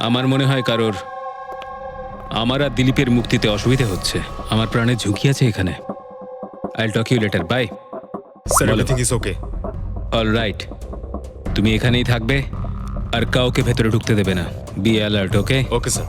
S10: আমার মনে হয় কারোর আমার আর দিলীপের মুক্তিতে অসুবিধা হচ্ছে। আমার প্রাণের ঝুঁকি আছে এখানে। I'll talk you later, bye.
S4: Sir, everything is okay.
S10: All right, তুমি এখানেই থাকবে আর কাউকে ভেতরে ঢুকতে দেবে না। Be alert, okay?
S4: Okay sir.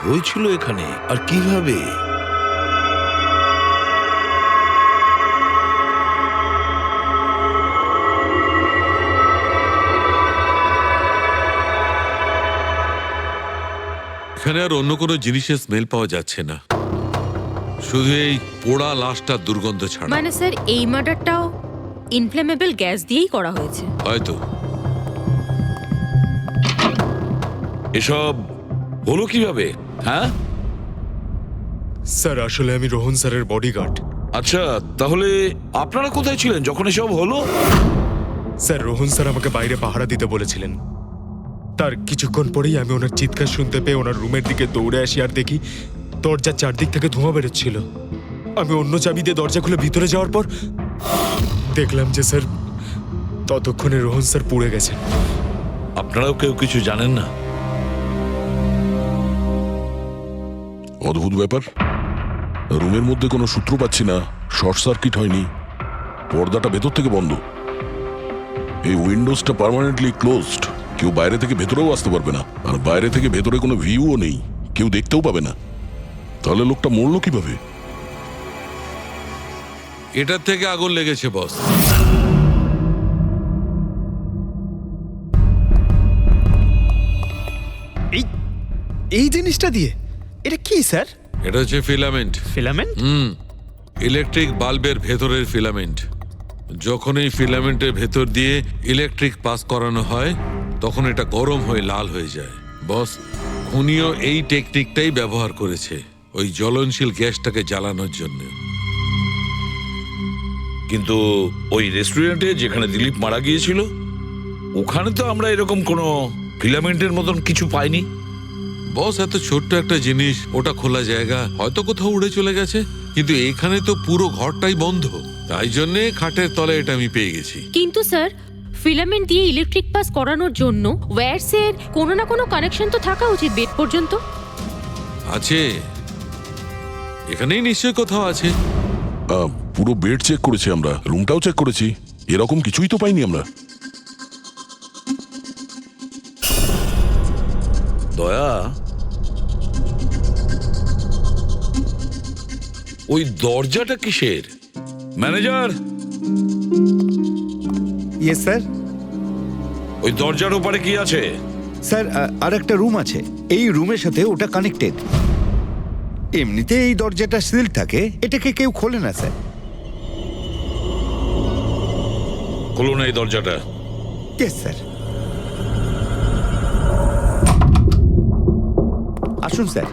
S2: হয়েছিল এখানে আর কিভাবে?
S1: এখানে আর অন্য কোনো জিনিসের স্মেল পাওয়া যাচ্ছে না, শুধু এই পোড়া লাশটার দুর্গন্ধ ছাড়া।
S3: মানে স্যার এই মার্ডারটাও ইনফ্লেমেবল গ্যাস দিয়েই করা হয়েছে।
S1: হয়তো।
S2: এসব হলো কিভাবে? হ্যাঁ
S4: স্যার আসলে আমি রোহন স্যারের বডিগার্ড।
S2: আচ্ছা, তাহলে আপনারা কোথায় ছিলেন যখন এসব হলো?
S4: স্যার রোহন স্যার আমাকে বাইরে পাহারা দিতে বলেছিলেন। তার কিছুক্ষণ পরেই আমি ওনার চিৎকার শুনতে পেয়ে ওনার রুমের দিকে দৌড়ে আসি আর দেখি দরজার চারদিক থেকে ধোঁয়া বেরোচ্ছিল। আমি অন্য চাবি দিয়ে দরজা খুলে ভিতরে যাওয়ার পর দেখলাম যে স্যার ততক্ষণে রোহন স্যার পুড়ে গেছেন।
S2: আপনারাও কেউ কিছু জানেন না?
S7: অদ্ভুত ব্যাপার, রুমের মধ্যে কোনো সূত্র পাচ্ছি না, শর্ট সার্কিট হয়নি, পর্দাটা ভেতর থেকে বন্ধ, এই উইন্ডোজটা পার্মানেন্টলি ক্লোজড, কেউ বাইরে থেকে ভেতরেও আসতে পারবে না, আর বাইরে থেকে ভেতরে কোনো ভিউও নেই, কেউ দেখতেও পাবে না। তাহলে লোকটা মরলো কিভাবে?
S1: এটার থেকে আগুন লেগেছে বস।
S6: এই জিনিসটা দিয়ে এটা কি স্যার?
S1: এটা হচ্ছে ফিলামেন্ট।
S6: ফিলামেন্ট?
S1: ইলেকট্রিক বাল্বের ভেতরের ফিলামেন্ট। যখন এই ফিলামেন্টের ভেতর দিয়ে ইলেকট্রিক পাস করানো হয় তখন এটা গরম হয়ে লাল হয়ে যায়। বস, উনিও এই টেকনিকটাই ব্যবহার করেছে ওই জ্বলনশীল গ্যাসটাকে জ্বালানোর জন্য।
S2: কিন্তু ওই রেস্টুরেন্টে যেখানে দিলীপ মারা গিয়েছিল ওখানে তো আমরা এরকম কোনো ফিলামেন্টের মতন কিছু পাইনি।
S1: বস, এত ছোট্ট একটা জিনিস, ওটা খোলা জায়গা, হয়তো কোথাও উড়ে চলে গেছে, কিন্তু এখানে তো পুরো ঘরটাই বন্ধ, তাই জন্যে খাটের তলে এটা আমি পেয়ে গেছি।
S3: কিন্তু স্যার ফিলামেন্ট দিয়ে ইলেকট্রিক পাস করানোর জন্য ওয়্যারসের কোনো না কোনো কানেকশন তো থাকা উচিত বেড পর্যন্ত।
S1: আছে, এখানেই নিশ্চয় কোথাও আছে।
S7: পুরো বেড চেক করেছি আমরা, রুমটাও চেক করেছি, এরকম কিছুই তো পাইনি আমরা।
S2: দয়া, ওই দরজাটা কিসের? Manager,
S13: yes sir.
S2: ওই দরজার ওপারে কি আছে?
S13: স্যার আর একটা রুম আছে, এই রুমের সাথে ওটা কানেক্টেড। এমনিতে এই দরজাটা সিল থাকে, এটাকে কেউ খোলে না স্যার।
S2: খুলুন এই দরজাটা।
S13: Yes sir. আসুন স্যার।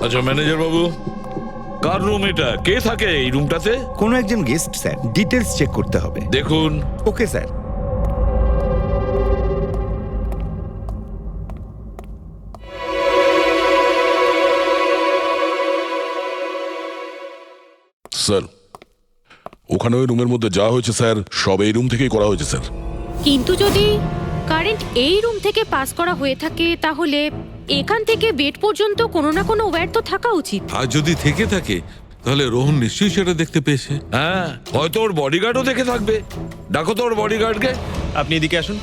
S2: আচ্ছা ম্যানেজার বাবু, কার রুম এটা? কে থাকে এই রুমটাতে?
S13: কোনো একজন গেস্ট স্যার, ডিটেলস চেক করতে হবে।
S2: দেখুন।
S13: Okay sir.
S7: স্যার, ওখানে ওই রুমের মধ্যে যা হয়েছে স্যার সব এই রুম থেকেই করা হয়েছে স্যার।
S3: কিন্তু যদি কারেন্ট এই রুম থেকে পাস করা হয়ে থাকে তাহলে এখান থেকে বেড পর্যন্ত কোনো না কোনো ওয়্যার তো থাকা উচিত।
S1: আর যদি থেকে থাকে তাহলে রোহন নিশ্চয়ই সেটা দেখতে পেয়েছে।
S2: হ্যাঁ, হয়তো ওর বডিগার্ডও দেখে থাকবে। ডাকো তো ওর বডিগার্ডকে।
S6: আপনি এদিকে আসুন।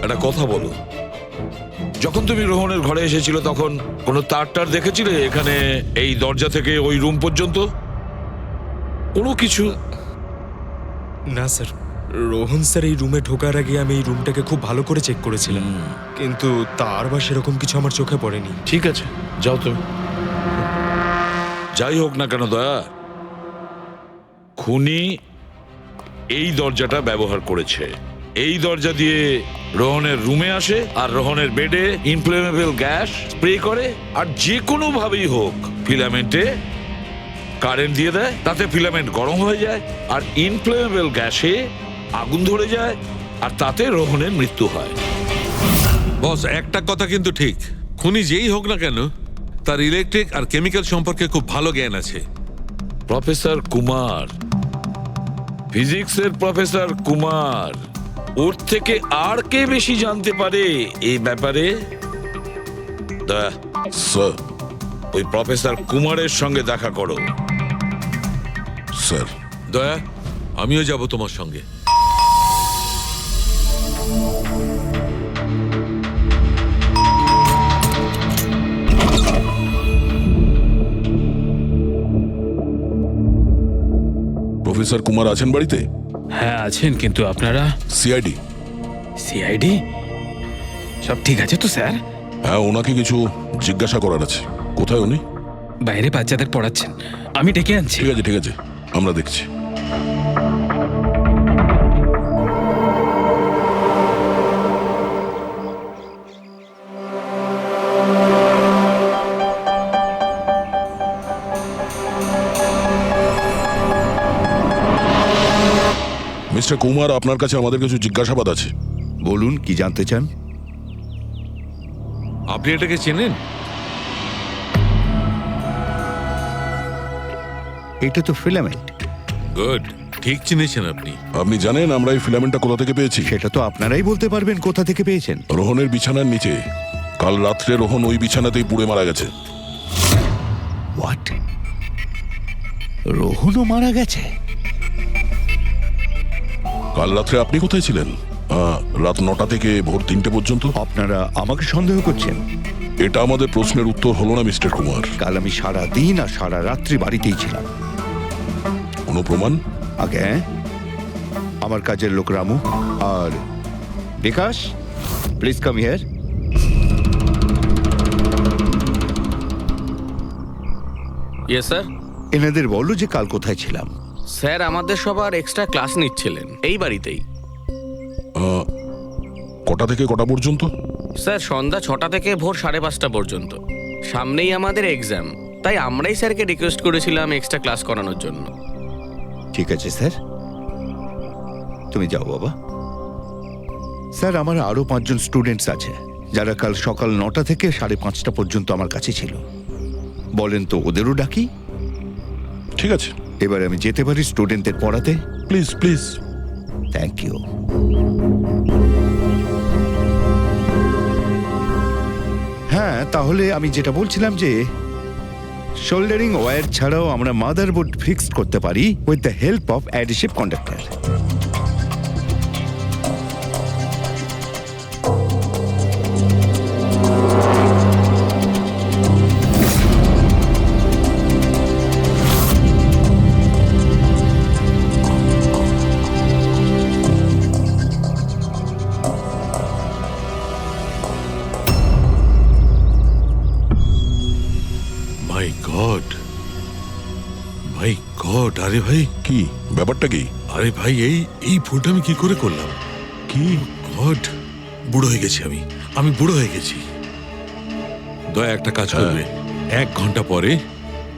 S2: একটা কথা বলো, যখন তুমি রোহনের ঘরে এসেছিল তখন কোনো তার দেখেছিলে এখানে এই দরজা থেকে ওই রুম পর্যন্ত? কোনো কিছু?
S4: না স্যার, রোহন স্যার এই রুমে ঢোকার আগে আমি এই রুমটাকে খুব ভালো করে চেক করেছিলাম, কিন্তু তার বা সেরকম কিছু আমার চোখে পড়েনি।
S2: ঠিক আছে, যাও তুমি। যাই হোক না কেন দয়া, খুনি এই দরজাটা ব্যবহার করেছে। এই দরজা দিয়ে রোহনের রুমে আসে আর রোহনের বেডে ইনফ্লেমেবল গ্যাস স্প্রে করে, আর যে কোনো ভাবেই হোক ফিলামেন্টে কারেন্ট দিয়ে দেয়, তাতে ফিলামেন্ট গরম হয়ে যায় আর ইনফ্লেমেবল গ্যাসে আগুন ধরে যায়, আর তাতে রোহনের মৃত্যু হয়।
S1: বস, একটা কথা কিন্তু ঠিক, খুনি যেই হোক না কেন তার ইলেকট্রিক আর কেমিক্যাল সম্পর্কে খুব ভালো জ্ঞান আছে।
S2: প্রফেসর কুমার, ফিজিক্সের প্রফেসর কুমার, ওর থেকে আর কে বেশি জানতে পারে এই ব্যাপারে?
S7: স্যার।
S2: ওই প্রফেসর কুমারের সঙ্গে দেখা করো।
S7: স্যার।
S1: দয়া, আমিও যাব তোমার সঙ্গে।
S7: প্রফেসর কুমার আছেন বাড়িতে?
S10: হ্যাঁ আছেন, কিন্তু আপনারা?
S7: সিআইডি।
S10: সিআইডি? সব ঠিক আছে তো স্যার?
S7: হ্যাঁ, ওনাকে কিছু জিজ্ঞাসা করার আছে। কোথায় উনি?
S10: বাইরে বাচ্চাদের পড়াচ্ছেন, আমি ডেকে আনছি।
S7: ঠিক আছে ঠিক আছে, আমরা দেখছি। মিস্টার কুমার, আপনার কাছে আমাদের কিছু জিজ্ঞাসাবাদ আছে।
S13: বলুন, কি জানতে চান?
S1: আপনি এটাকে চেনেন?
S13: এটা তো ফিলামেন্ট।
S1: গুড, ঠিক চিনেছেন আপনি।
S7: আপনি জানেন আমরা এই ফিলামেন্টটা কোথা থেকে পেয়েছি?
S13: সেটা তো আপনারাই বলতে পারবেন কোথা থেকে পেয়েছেন।
S7: রোহনের বিছানার নিচে। কাল রাত্রে রোহন ওই বিছানাতেই পুড়ে মারা গেছে।
S13: হোয়াট? রোহনও মারা গেছে?
S7: কাল রাত্রে আপনি কোথায় ছিলেন? রাত 9টা থেকে ভোর 3টে পর্যন্ত।
S13: আপনারা আমাকে সন্দেহ করছেন?
S7: এটা আমাদের প্রশ্নের উত্তর হলো না মিস্টার কুমার।
S13: কাল আমি সারা দিন আর সারা রাত্রি বাড়িতেই ছিলাম।
S7: কোনো প্রমাণ?
S13: আগে আমার কাজের লোক রামু আর Bikash, please come here.
S11: Yes sir.
S13: এনাদের বলো যে কাল কোথায় ছিলাম।
S11: স্যার, আমাদের সবার এক্সট্রা ক্লাস নিচ্ছিলেন এই বাড়িতেই।
S7: কটা থেকে কটা পর্যন্ত?
S11: স্যার, সন্ধ্যা 6টা থেকে ভোর 5:30 পর্যন্ত। সামনেই আমাদের এক্সাম, তাই আমরাই স্যারকে রিকোয়েস্ট করেছিলাম এক্সট্রা ক্লাস করানোর জন্য।
S13: ঠিক আছে স্যার, তুমি যাও বাবা। স্যার, আমার আরো 5 জন স্টুডেন্টস আছে যারা কাল সকাল 9টা থেকে 5:30 পর্যন্ত আমার কাছে ছিল। বলেন তো ওদেরও ডাকি?
S7: ঠিক আছে,
S13: এবার আমি যেতে পারি স্টুডেন্টদের পড়াতে?
S7: Please please.
S13: Thank you. হ্যাঁ, তাহলে আমি যেটা বলছিলাম যে শোল্ডারিং ওয়্যার ছাড়াও আমরা মাদারবোর্ড ফিক্সড করতে পারি with the help of adhesive conductor.
S1: My god, my god! আরে ভাই,
S7: কি ব্যাপারটা? কি?
S1: আরে ভাই, এই ভুলটা আমি কি করে করলাম?
S7: কি
S1: গড, বুড়ো হয়ে গেছি আমি বুড়ো হয়ে গেছি। দয়া, একটা কাজ করবে, 1 ঘন্টা পরে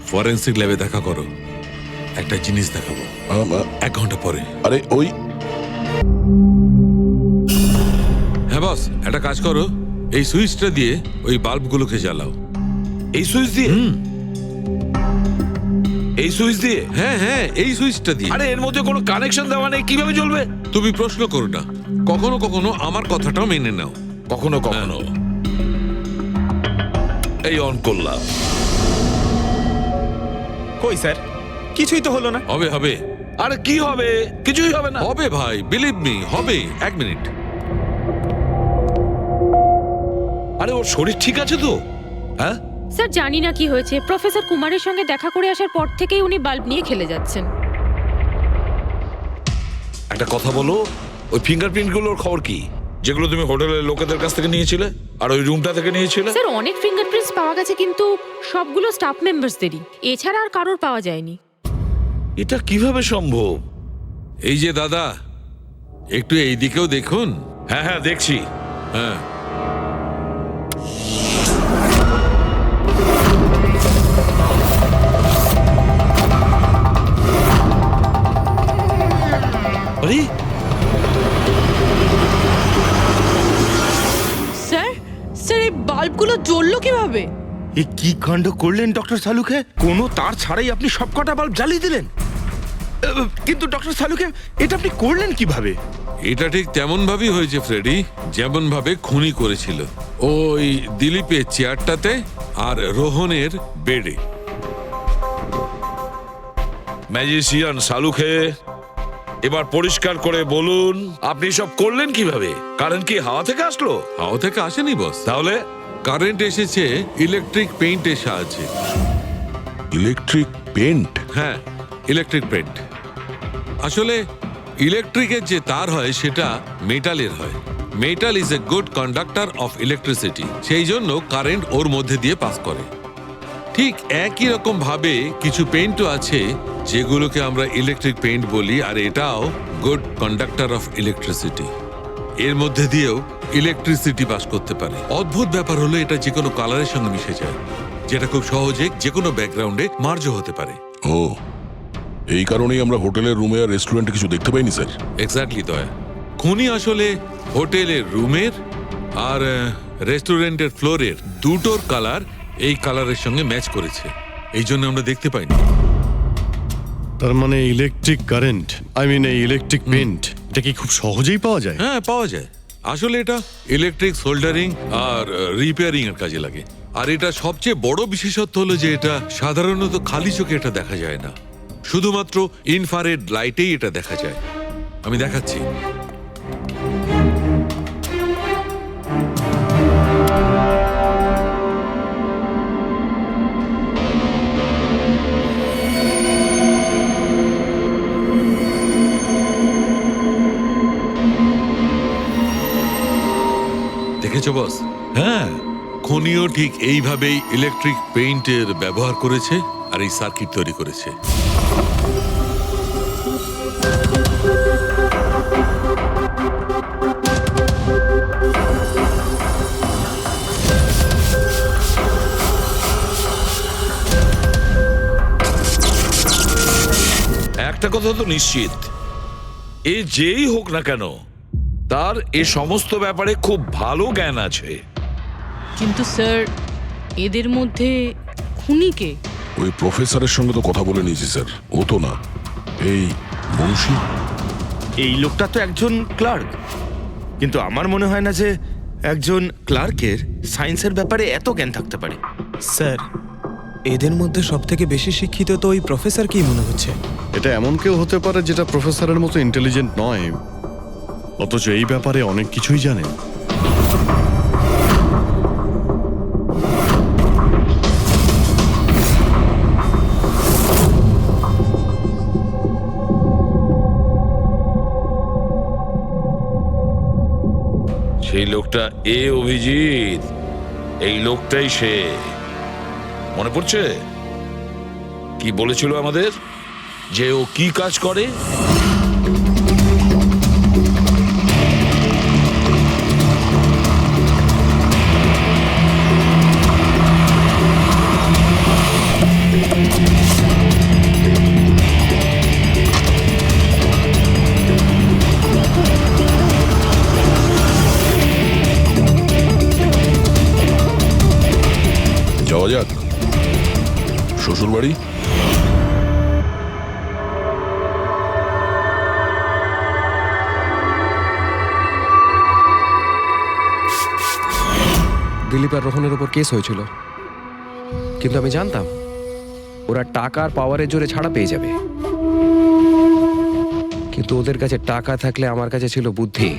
S1: ফরেন্সিক ল্যাবে দেখা করো। একটা জিনিস দেখাবো। 1 ঘন্টা পরে।
S7: আরে ওই,
S1: হ্যাঁ বস, একটা কাজ করো, এই সুইচটা দিয়ে ওই বাল্বগুলোকে জ্বালাও।
S2: এই সুইচ দিয়ে? এই সুইচ দিয়ে?
S1: হ্যাঁ হ্যাঁ, এই সুইচটা দিয়ে।
S2: আরে এর মধ্যে কোনো কানেকশন দেওয়া নেই, কিভাবে জ্বলবে?
S1: তুমি প্রশ্ন করো না, কখনো কখনো আমার কথাটাও মেনে নাও।
S2: কখনো কখনো। এই অন করলাম।
S6: কই স্যার, কিছুই তো হলো না।
S1: হবে হবে।
S2: আরে কি হবে? কিছুই হবে না।
S1: হবে ভাই, বিলিভ মি, হবে। 1 মিনিট।
S2: আরে ওর শরীর ঠিক আছে তো? হ্যাঁ
S3: স্যার, জানি না কি হয়েছে, প্রফেসর কুমারের সঙ্গে দেখা করে আসার পর থেকেই উনি বাল্ব নিয়ে খেলে যাচ্ছেন।
S2: একটা কথা বলো, ওই ফিঙ্গারপ্রিন্ট গুলোর খবর কি, যেগুলো তুমি হোটেলের লোকেদের কাছ থেকে নিয়েছিলে আর ওই রুমটা থেকে নিয়েছিলে?
S3: স্যার, অনেক ফিঙ্গারপ্রিন্টস পাওয়া গেছে, কিন্তু সবগুলো স্টাফ মেম্বারসদেরই, এছাড়া আর কারোর পাওয়া যায়নি।
S2: এটা কিভাবে সম্ভব?
S1: এই যে দাদা, একটু এই দিকেও দেখুন।
S2: হ্যাঁ হ্যাঁ, দেখছি।
S1: হ্যাঁ,
S2: আরে
S5: স্যার, স্যার এই বাল্বগুলো জ্বললো কিভাবে?
S14: এ কি কাণ্ড করলেন ডক্টর সালুকে? কোনো তার ছাড়াই আপনি সবকটা বাল্ব জ্বালিয়ে দিলেন। কিন্তু ডক্টর সালুকে এটা আপনি করলেন কিভাবে?
S1: এটা ঠিক তেমন ভাবেই হয়েছে ফ্রেডি, যেমন ভাবে খুনি করেছিল। ওই দিলীপের চেয়ারটাতে আর রোহনের বেডে।
S2: ম্যাজিশিয়ান সালুখে, এবার পরিষ্কার করে বলুন আপনি সব করলেন কিভাবে? কারেন্ট কি হাওয়া থেকে আসলো?
S1: হাওয়া থেকে আসেনি বস,
S2: তাহলে
S1: কারেন্ট এসেছে ইলেকট্রিক পেইন্টের সাহায্যে।
S7: Electric paint?
S1: হ্যাঁ, ইলেকট্রিক পেইন্ট। আসলে ইলেকট্রিকের যে তার হয় সেটা মেটালের হয়। Metal is a good conductor of electricity, সেই জন্য কারেন্ট ওর মধ্যে দিয়ে পাস করে। ঠিক একই রকম ভাবে কিছু পেইন্টও আছে যেগুলোকে আমরা ইলেকট্রিক পেইন্ট বলি, আর এটাও গুড কন্ডাক্টর অফ ইলেকট্রিসিটি। এর মধ্যে দিয়েও ইলেকট্রিসিটি পাস করতে পারে। অদ্ভুত ব্যাপার হলো এটা যে কোনো কালারের সঙ্গে মিশে যায়, যেটা খুব সহজে যে কোনো ব্যাকগ্রাউন্ডে মার্জ হতে পারে।
S7: ও, এই কারণেই আমরা হোটেলের রুমে আর রেস্টুরেন্টে কিছু দেখতে পাইনি স্যার।
S1: এক্স্যাক্টলি দয়া, খুনি আসলে হোটেলের রুমের আর রেস্টুরেন্টের ফ্লোরের দুটোর কালার এই কালারের সঙ্গে ম্যাচ করেছে, এই জন্য আমরা দেখতে পাইনি।
S8: তার মানে ইলেকট্রিক কারেন্ট, আই মিন এই ইলেকট্রিক পেন্ট, এটা কি খুব সহজেই পাওয়া যায়?
S1: হ্যাঁ, পাওয়া যায়। আসলে এটা ইলেকট্রিক সোল্ডারিং আর রিপেয়ারিং এর কাজে লাগে। আর এটা সবচেয়ে বড় বিশেষত্ব হলো যে এটা সাধারণত খালি চোখে এটা দেখা যায় না, শুধুমাত্র ইনফ্রারেড লাইটেই এটা দেখা যায়। আমি দেখাচ্ছি। দেখেছো বস?
S2: হ্যাঁ,
S1: খনিও ঠিক এইভাবেই ইলেকট্রিক পেইন্টের ব্যবহার করেছে আর এই সার্কিট তৈরি করেছে।
S2: একটা কথা তো নিশ্চিত, এ যেই হোক না কেন তার এ সমস্ত ব্যাপারে খুব ভালো জ্ঞান আছে।
S5: কিন্তু স্যার, এদের মধ্যে খুনিকে
S7: ওই প্রফেসরের সঙ্গে তো কথা বলে নিয়েছি স্যার, ও তো না। এই মুন্সি,
S14: এই লোকটা তো একজন ক্লার্ক, কিন্তু আমার মনে হয় না যে একজন ক্লার্কের সায়েন্সের ব্যাপারে এত জ্ঞান থাকতে পারে।
S6: স্যার, এদের মধ্যে সবথেকে বেশি শিক্ষিত তো ওই প্রফেসরকেই মনে হচ্ছে।
S8: এটা এমন কেউ হতে পারে যেটা প্রফেসরের মতো ইন্টেলিজেন্ট নয়, অথচ এই ব্যাপারে অনেক কিছুই জানে।
S2: সেই লোকটা অভিজিৎ, এই লোকটাই সে। মনে পড়ছে কি বলেছিল আমাদের, যে ও কি কাজ করে?
S7: যাওয়া যাক শ্বশুর বাড়ি।
S15: দিলীপ আর রোহনের উপর কেস হয়েছিল, কিন্তু আমি জানতাম ওরা টাকার পাওয়ারের জোরে ছাড়া পেয়ে যাবে। কিন্তু ওদের কাছে টাকা থাকলে আমার কাছে ছিল বুদ্ধি।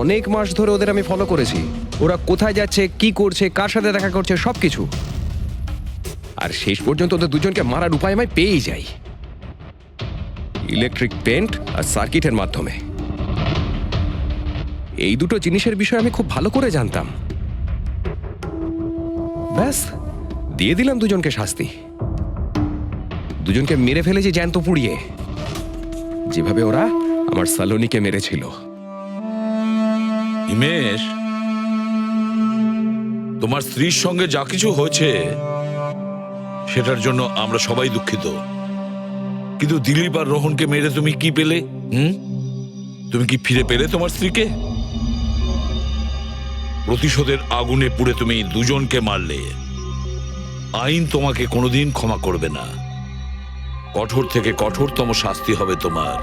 S15: অনেক মাস ধরে ওদের আমি ফলো করেছি, ওরা কোথায় যাচ্ছে, কি করছে, কার সাথে দেখা করছে, সবকিছু। আর শেষ পর্যন্ত ওদের দুজনকে মারার উপায় আমি পেয়েই যাই, ইলেকট্রিক পেন্ট আর সার্কিটের মাধ্যমে। এই দুটো জিনিসের বিষয়ে আমি খুব ভালো করে জানতাম। ব্যাস, দিয়ে দিলাম দুজনকে শাস্তি। দুজনকে মেরে ফেলেছি জ্যান্ত পুড়িয়ে, যেভাবে ওরা আমার সালোনিকে মেরেছিল।
S2: হিমেশ, তোমার স্ত্রীর সঙ্গে যা কিছু হয়েছে সেটার জন্য আমরা সবাই দুঃখিত, কিন্তু দিলীপ আর রোহনকে মেরে তুমি কি পেলে? তুমি কি ফিরে পেলে তোমার স্ত্রীকে? প্রতিশোধের আগুনে পুড়ে তুমি দুজনকে মারলে, আইন তোমাকে কোনোদিন ক্ষমা করবে না। কঠোর থেকে কঠোরতম শাস্তি হবে তোমার।